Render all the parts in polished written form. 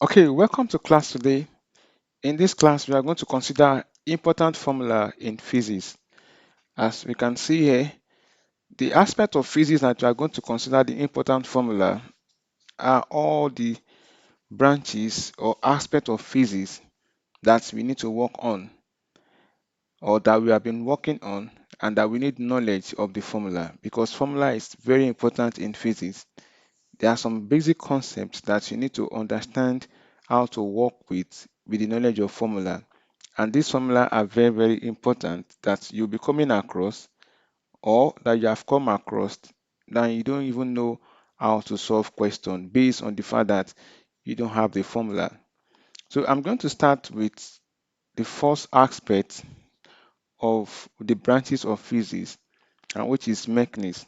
Okay, welcome to class today. In this class, we are going to consider important formula in physics. As we can see here, the aspect of physics that we are going to consider the important formula are all the branches or aspect of physics that we need to work on or that we have been working on and that we need knowledge of the formula because formula is very important in physics. There are some basic concepts that you need to understand how to work with the knowledge of formula. And these formula are very, very important that you'll be coming across or that you have come across that you don't even know how to solve question based on the fact that you don't have the formula. So I'm going to start with the first aspect of the branches of physics, and which is mechanics.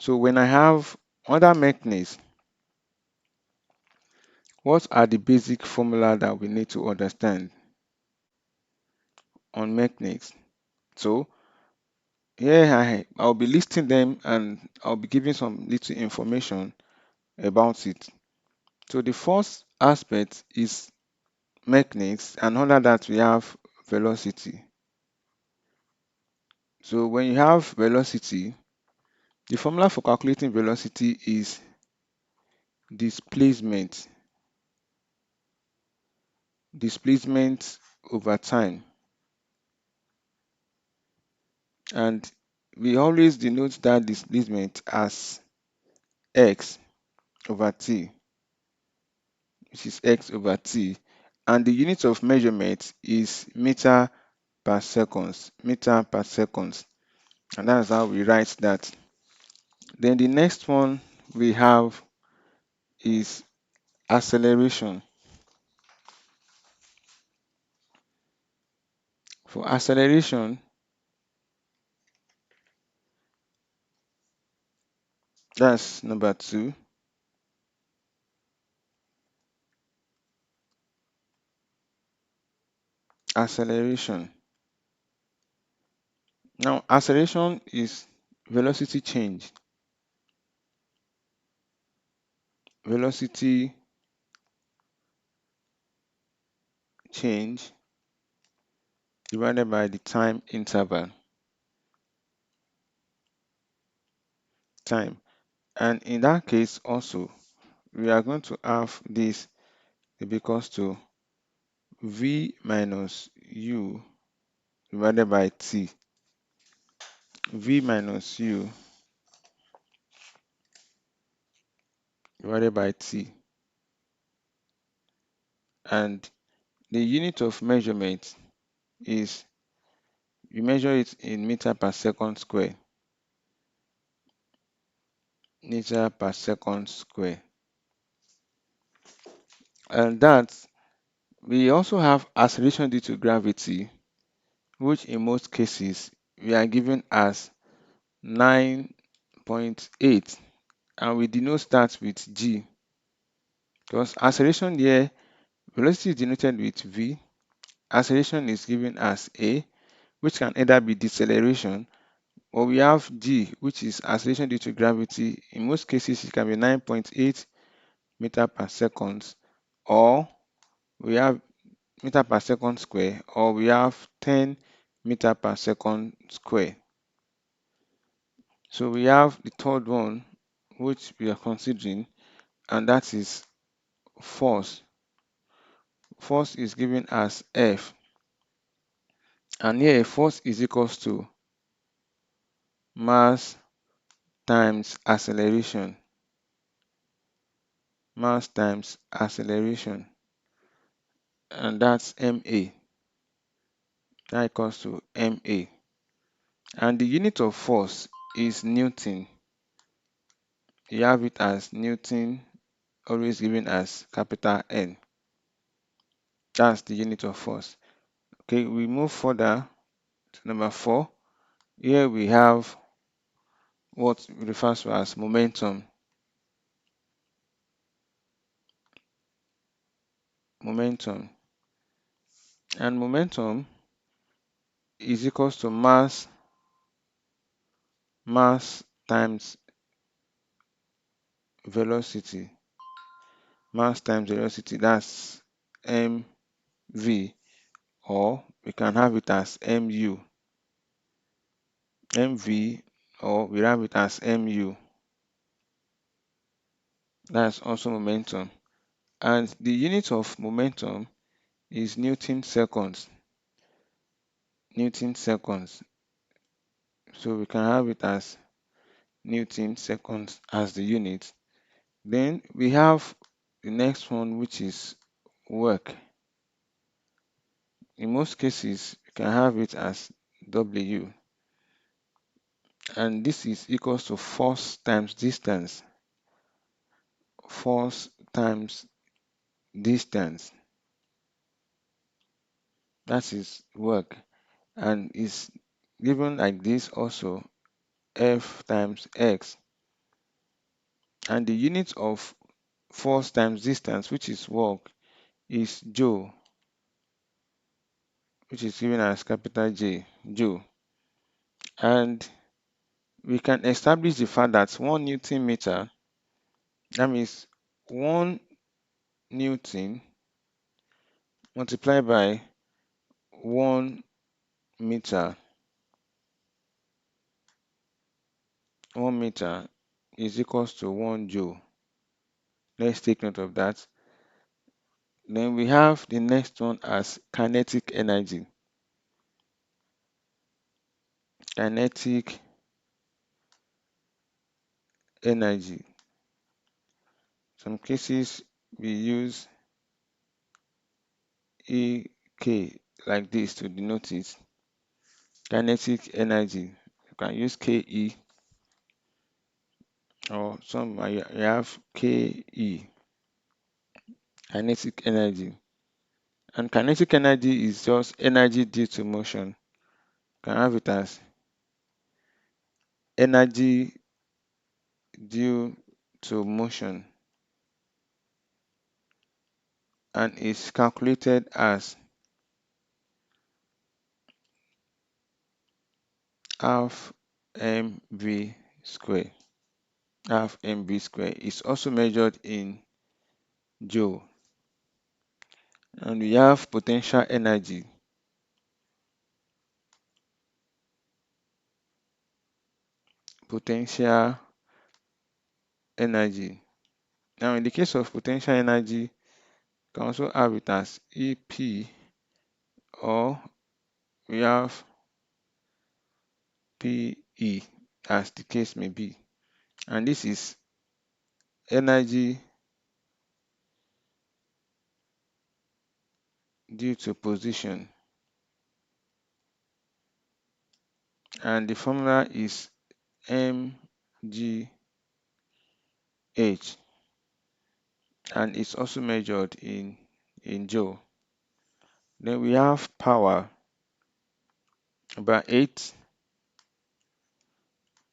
So when I have other mechanics, what are the basic formula that we need to understand on mechanics? So here I'll be listing them and I'll be giving some little information about it. So the first aspect is mechanics, and under that we have velocity. So when you have velocity, the formula for calculating velocity is displacement over time. And we always denote that displacement as x over t, which is x over t. And the unit of measurement is meter per seconds, And that's how we write that. Then the next one we have is acceleration. For acceleration, that's number 2. Acceleration. Now, acceleration is velocity change. Velocity change divided by the time interval. Time. And in that case also, we are going to have this equals to v minus u divided by t. V minus u divided by t. And the unit of measurement is, you measure it in meter per second square. Meter per second square. And that, we also have acceleration due to gravity, which in most cases we are given as 9.8, and we denote that with g, because acceleration here, velocity is denoted with v, acceleration is given as a, which can either be deceleration, or we have g, which is acceleration due to gravity. In most cases it can be 9.8 meter per second, or we have meter per second square, or we have 10 meter per second square. So we have the third one which we are considering, and that is force. Force is given as F, and here force is equals to mass times acceleration. Mass times acceleration, and that's ma. That equals to ma. And the unit of force is Newton. You have it as Newton, always given as capital N. That's the unit of force. Okay, we move further to number 4. Here we have what refers to as momentum. Momentum. And momentum is equals to mass times velocity. mass times velocity, that's mv, or we can have it as mv, or we have it as mu. That's also momentum. And the unit of momentum is Newton seconds. Newton seconds. So we can have it as Newton seconds as the unit. Then we have the next one, which is work. In most cases, you can have it as W, and this is equals to force times distance. Force times distance. That is work, and is given like this also, F times X. And the unit of force times distance, which is work, is Joule, which is given as capital J, Joule. And we can establish the fact that 1 Newton meter, that means 1 Newton multiplied by 1 meter, 1 meter is equals to 1 joule. Let's take note of that. Then we have the next one as kinetic energy. Kinetic energy. Some cases we use EK like this to denote it. Kinetic energy. You can use KE, or some you have KE. Kinetic energy. And kinetic energy is just energy due to motion. You can have it as energy due to motion, and is calculated as half mv square. Half mv square is also measured in joule. And we have potential energy. Potential energy. Now, in the case of potential energy, you can also have it as EP, or we have PE, as the case may be. And this is energy due to position. And the formula is mgh, and it's also measured in joule. Then we have power. About 8,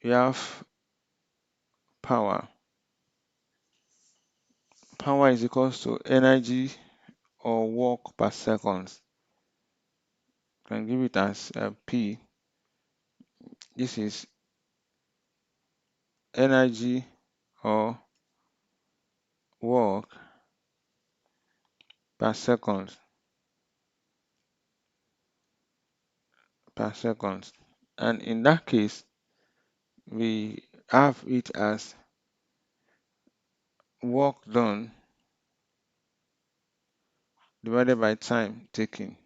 we have power. Power is equals to energy or work per second. Can give it as P. This is energy or work per second. And in that case, we have it as work done divided by time taken.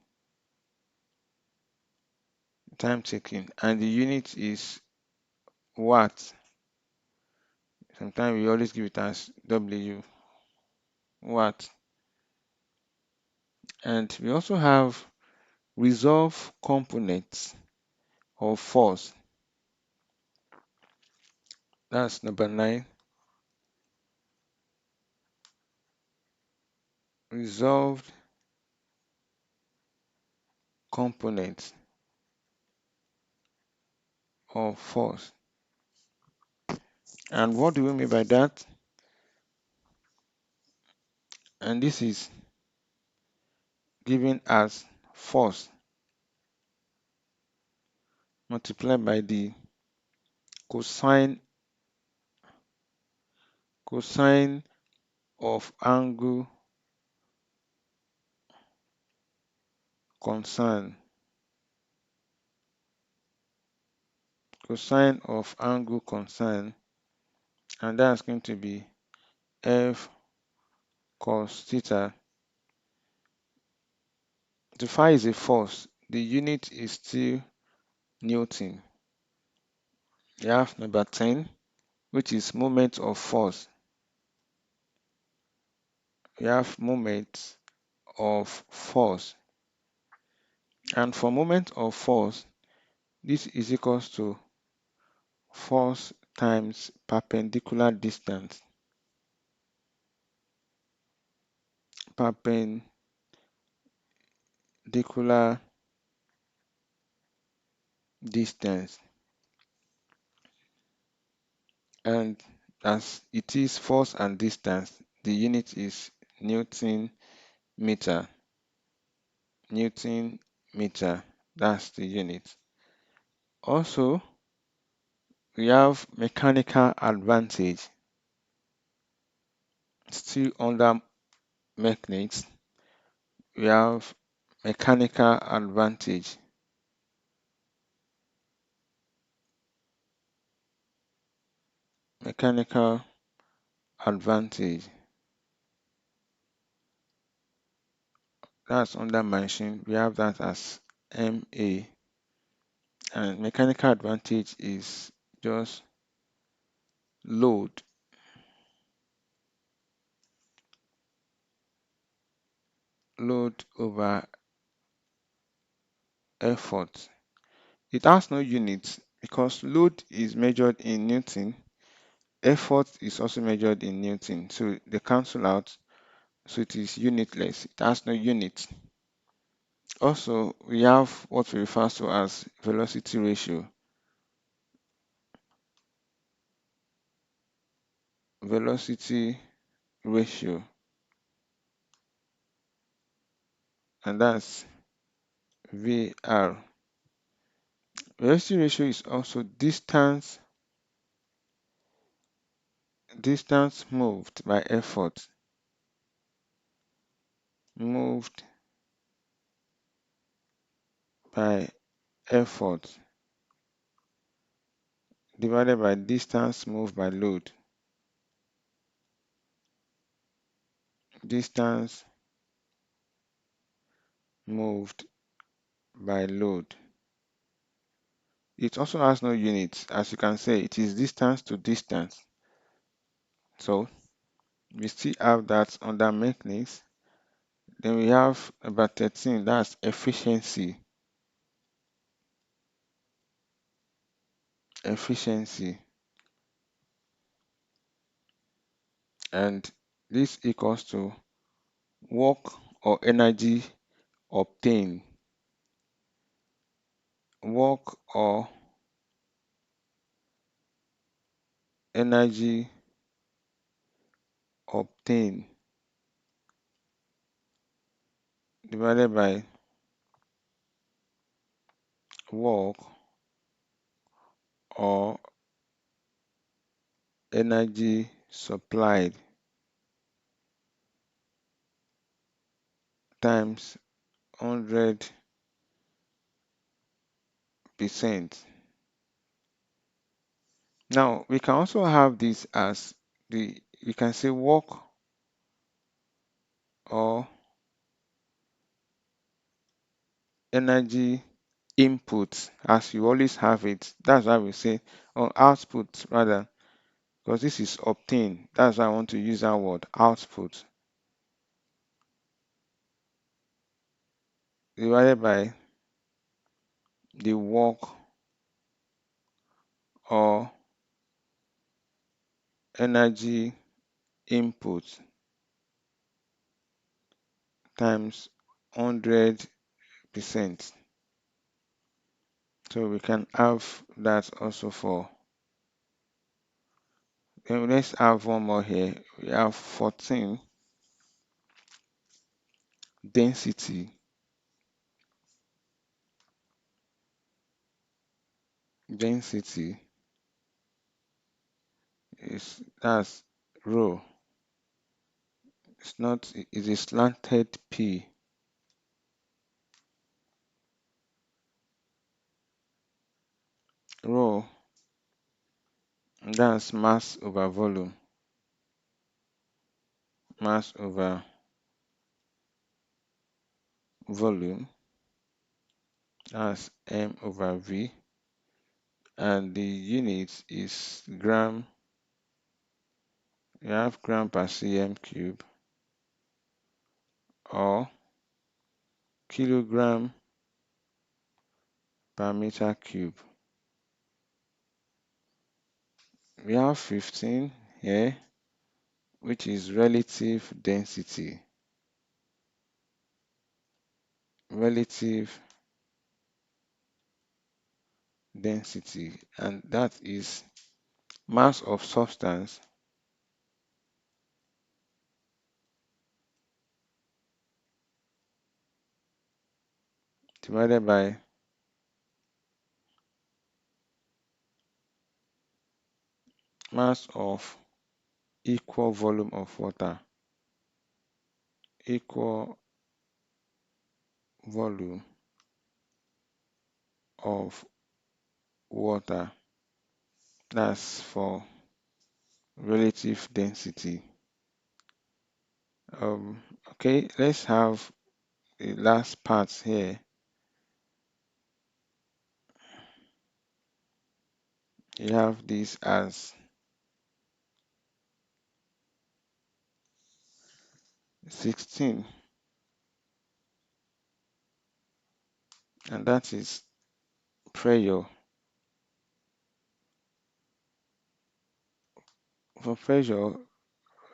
And the unit is watt. Sometimes we always give it as W, watt. And we also have resolve components of force. That's number 9. Resolved components of force. And what do we mean by that? And this is given as force multiplied by the cosine of angle concern. Cosine of angle concern, and that's going to be f cos theta. The phi is a force. The unit is still Newton. You have number 10, which is moment of force. You have moment of force. And for moment of force, this is equals to force times perpendicular distance. Perpendicular distance. And as it is force and distance, the unit is Newton meter. Newton meter, that's the unit. Also, we have mechanical advantage. Still under mechanics, we have mechanical advantage. Mechanical advantage. That's under machine. We have that as MA. And mechanical advantage is just load. Load over effort. It has no units because load is measured in Newton. Effort is also measured in Newton. So they cancel out. So it is unitless. It has no unit. Also, we have what we refer to as velocity ratio. Velocity ratio. And that's VR. Velocity ratio is also distance moved by effort. Moved by effort divided by distance moved by load. Distance moved by load. It also has no units. As you can say, it is distance to distance. So we still have that under mechanics. Then we have about 13, that's efficiency. Efficiency. And this equals to work or energy obtained. Work or energy obtained divided by work or energy supplied times 100%. Now we can also have this as we can say work or energy input, as you always have it. That's why we say, or output rather, because this is obtained. That's why I want to use that word, output, divided by the work or energy input times 100%. So we can have that also for. Then let's have one more here. We have 14, density. Density is that's rho. It's not, it's a slanted P. Rho, that's mass over volume. Mass over volume, that's m over v. And the unit is gram. You have gram per cm cube or kilogram per meter cube. We have 15 here, which is relative density. Relative density, and that is mass of substance divided by mass of equal volume of water. Equal volume of water. That's for relative density. Okay, let's have the last part here. You have this as 16, and that is pressure. For pressure, we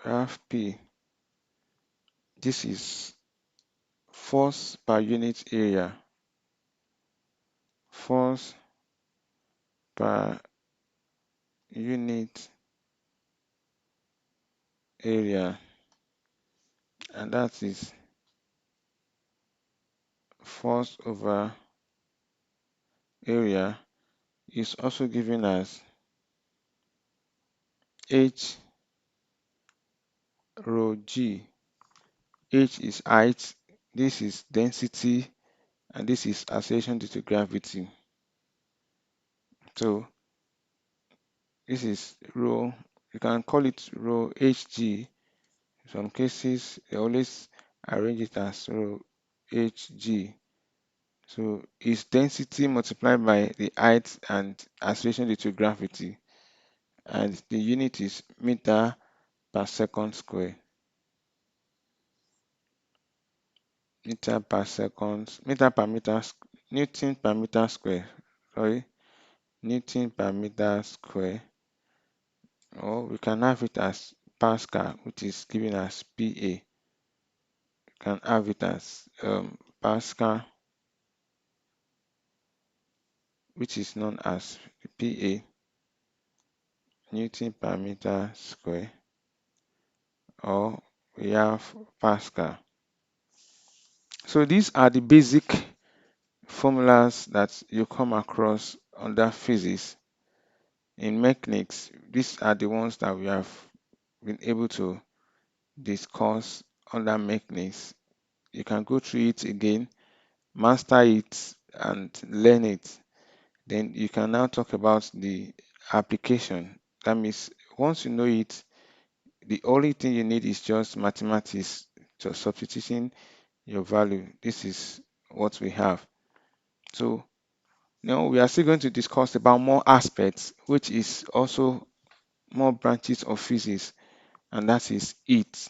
have P. This is force per unit area. Force per unit area, and that is force over area is also given as h rho g. H is height, this is density, and this is acceleration due to gravity. So this is rho, you can call it rho hg. In some cases they always arrange it as rho hg. So it's density multiplied by the height and acceleration due to gravity, and the unit is meter per second square. Meter per second, meter per meter, Newton per meter square. Sorry, Newton per meter square, or we can have it as Pascal, which is given as PA. You can have it as Pascal, which is known as PA, Newton per meter square, or we have Pascal. So these are the basic formulas that you come across under physics. In mechanics, these are the ones that we have been able to discuss under mechanics. You can go through it again, master it, and learn it. Then you can now talk about the application. That means once you know it, the only thing you need is just mathematics, just substituting your value. This is what we have. So now we are still going to discuss about more aspects, which is also more branches of physics, and that is it.